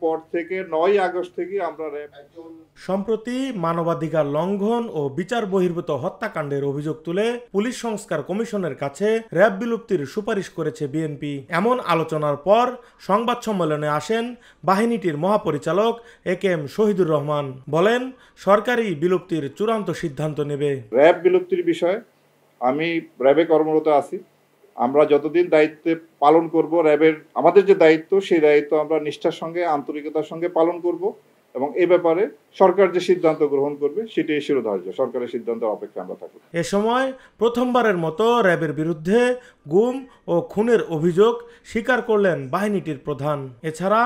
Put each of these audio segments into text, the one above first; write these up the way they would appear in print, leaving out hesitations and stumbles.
পর থেকে ৯ আগস্ট থেকে আমরা র্যাব সম্প্রতি মানবাধিকার লঙ্ঘন ও বিচার বহির্ভূত হত্যাকাণ্ডের অভিযোগ তুলে পুলিশ সংস্কার কমিশনের কাছে র্যাব বিলুপ্তির সুপারিশ করেছে বিএনপি। এমন আলোচনার পর সংবাদ সম্মেলনে আসেন বাহিনীটির মহাপরিচালক একেএম শহীদুর রহমান। বলেন, সরকারি বিলুপ্তির চূড়ান্ত সিদ্ধান্ত নেবে। র্যাব বিলুপ্তির বিষয়ে আমি র্যাবে কর্মরত আছি। আমরা যতদিন দায়িত্ব পালন করব, র্যাবের আমাদের যে দায়িত্ব, সেই দায়িত্ব আমরা নিষ্ঠার সঙ্গে আন্তরিকতার সঙ্গে পালন করব এবং এ ব্যাপারে সরকার যে সিদ্ধান্ত গ্রহণ করবে সেটাই শিরোধার্য। সরকারের সিদ্ধান্তের অপেক্ষা আমরা থাকব। এ সময় প্রথমবারের মতো র্যাবের বিরুদ্ধে গুম ও খুনের অভিযোগ স্বীকার করলেন বাহিনীটির প্রধান। এছাড়া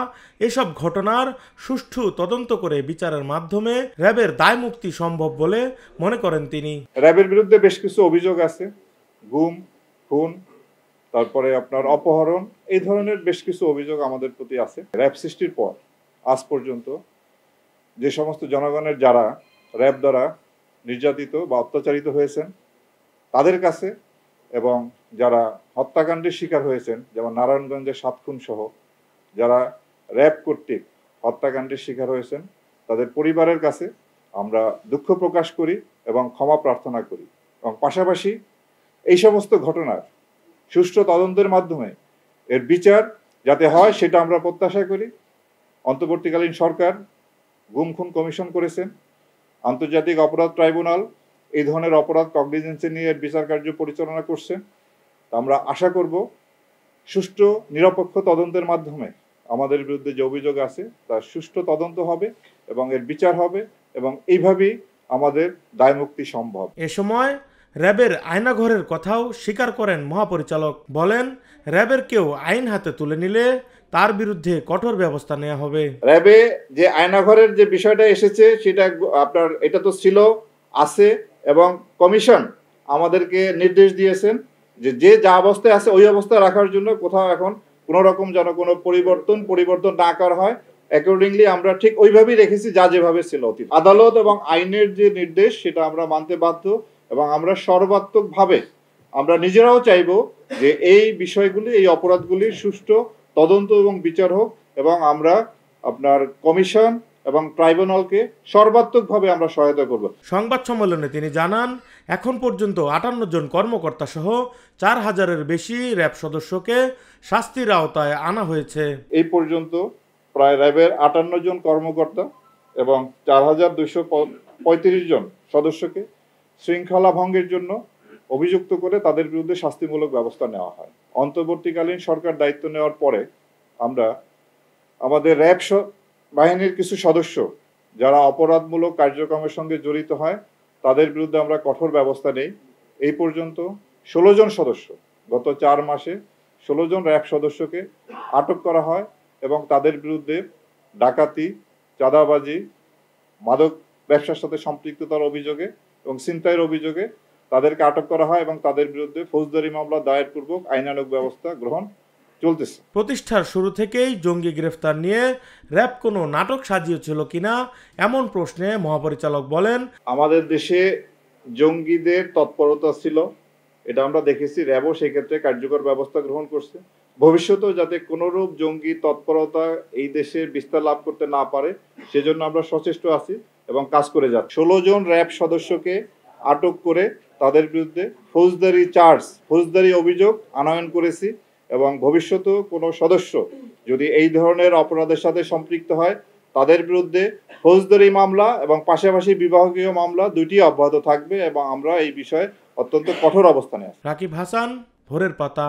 এসব ঘটনার সুষ্ঠু তদন্ত করে বিচারের মাধ্যমে র্যাবের দায়মুক্তি সম্ভব বলে মনে করেন তিনি। র্যাবের বিরুদ্ধে বেশ কিছু অভিযোগ আছে, গুম, খুন, তারপরে আপনার অপহরণ, এই ধরনের বেশ কিছু অভিযোগ আমাদের প্রতি আছে। র্যাব সৃষ্টির পর আজ পর্যন্ত যে সমস্ত জনগণের যারা র্যাব দ্বারা নির্যাতিত বা অত্যাচারিত হয়েছেন তাদের কাছে, এবং যারা হত্যাকাণ্ডের শিকার হয়েছেন, যেমন নারায়ণগঞ্জের ৭ খুন সহ যারা র্যাব কর্তৃক হত্যাকাণ্ডের শিকার হয়েছেন, তাদের পরিবারের কাছে আমরা দুঃখ প্রকাশ করি এবং ক্ষমা প্রার্থনা করি। এবং পাশাপাশি এই সমস্ত ঘটনার সুষ্ঠু তদন্তের মাধ্যমে এর বিচার যাতে হয় সেটা আমরা প্রত্যাশা করি। অন্তর্বর্তীকালীন সরকার গুম খুন কমিশন করেছেন, আন্তর্জাতিক অপরাধ ট্রাইব্যুনাল এই ধরনের অপরাধ কগনিজেন্সে নিয়ে এর বিচার কার্য পরিচালনা করছেন। আমরা আশা করব সুষ্ঠু নিরপেক্ষ তদন্তের মাধ্যমে আমাদের বিরুদ্ধে যে অভিযোগ আছে তার সুষ্ঠু তদন্ত হবে এবং এর বিচার হবে, এবং এইভাবেই আমাদের দায়মুক্তি সম্ভব। এ সময় র্যাবের আয়নাঘরের কথাও স্বীকার করেন মহাপরিচালক। বলেন, র্যাবের কেউ আইন হাতে তুলে নিলে তার বিরুদ্ধে কঠোর ব্যবস্থা নেওয়া হবে। র্যাবে যে আয়নাঘরের যে বিষয়টা এসেছে সেটা আপনার এটা তো ছিল, আছে, এবং কমিশন আমাদেরকে নির্দেশ দিয়েছেন যে যে যা অবস্থায় আছে ওই অবস্থায় রাখার জন্য। কোথাও এখন কোনো রকম যেন কোনো পরিবর্তন না করা হয়, অ্যাকর্ডিংলি আমরা ঠিক ওইভাবেই রেখেছি যা যেভাবে ছিল অতীত। আদালত এবং আইনের যে নির্দেশ সেটা আমরা মানতে বাধ্য, এবং আমরা সর্বাত্মকভাবে আমরা নিজেরাও চাইব যে এই বিষয়গুলি, এই অপরাধগুলির সুষ্ঠু তদন্ত এবং বিচার হোক, এবং আমরা আপনার কমিশন এবং ট্রাইব্যুনালকে সর্বাত্মকভাবে আমরা সহায়তা করব। সংবাদ সম্মেলনে তিনি জানান, এখন পর্যন্ত ৫৮ জন কর্মকর্তা সহ ৪,০০০-এর বেশি র্যাব সদস্যকে শাস্তির আওতায় আনা হয়েছে। এই পর্যন্ত প্রায় র্যাবের ৫৮ জন কর্মকর্তা এবং ৪,২৩৫ জন সদস্যকে শৃঙ্খলা ভঙ্গের জন্য অভিযুক্ত করে তাদের বিরুদ্ধে শাস্তিমূলক ব্যবস্থা নেওয়া হয়। অন্তর্বর্তীকালীন সরকার দায়িত্ব নেওয়ার পরে আমরা আমাদের র্যাব বাহিনীর কিছু সদস্য যারা অপরাধমূলক কার্যক্রমের সঙ্গে জড়িত হয় তাদের বিরুদ্ধে আমরা কঠোর ব্যবস্থা নেই। এই পর্যন্ত ১৬ জন সদস্য, গত ৪ মাসে ১৬ জন র্যাব সদস্যকে আটক করা হয়, এবং তাদের বিরুদ্ধে ডাকাতি, চাঁদাবাজি, মাদক ব্যবসার সাথে সম্পৃক্ততার অভিযোগে এবং ছিনতাইয়ের অভিযোগে তাদেরকে আটক করা হয়, এবং তাদের বিরুদ্ধে ফৌজদারি মামলা দায়েরপূর্বক আইনানুগ ব্যবস্থা গ্রহণ চলতেছে। প্রতিষ্ঠার শুরু থেকেই জঙ্গি গ্রেফতার নিয়ে র্যাব কোনো নাটক সাজিয়েছিল কিনা এমন প্রশ্নে মহাপরিচালক বলেন, আমাদের দেশে জঙ্গিদের তৎপরতা ছিল, এটা আমরা দেখেছি। র্যাবও সেই ক্ষেত্রে কার্যকর ব্যবস্থা গ্রহণ করছে। ভবিষ্যতেও যাতে কোনোরূপ জঙ্গি তৎপরতা এই দেশে বিস্তার লাভ করতে না পারে সেজন্য আমরা সচেষ্ট আছি এবং কাজ করে যাচ্ছি। ১৬ জন র্যাব সদস্যকে আটক করে তাদের বিরুদ্ধে ফৌজদারি অভিযোগ আনয়ন করেছি, এবং ভবিষ্যতেও কোনো সদস্য যদি এই ধরনের অপরাধের সাথে সম্পৃক্ত হয় তাদের বিরুদ্ধে ফৌজদারি মামলা এবং পাশাপাশি বিভাগীয় মামলা দুইটি অব্যাহত থাকবে, এবং আমরা এই বিষয়ে অত্যন্ত কঠোর অবস্থানে আছি। রাকিব হাসান, ভোরের পাতা।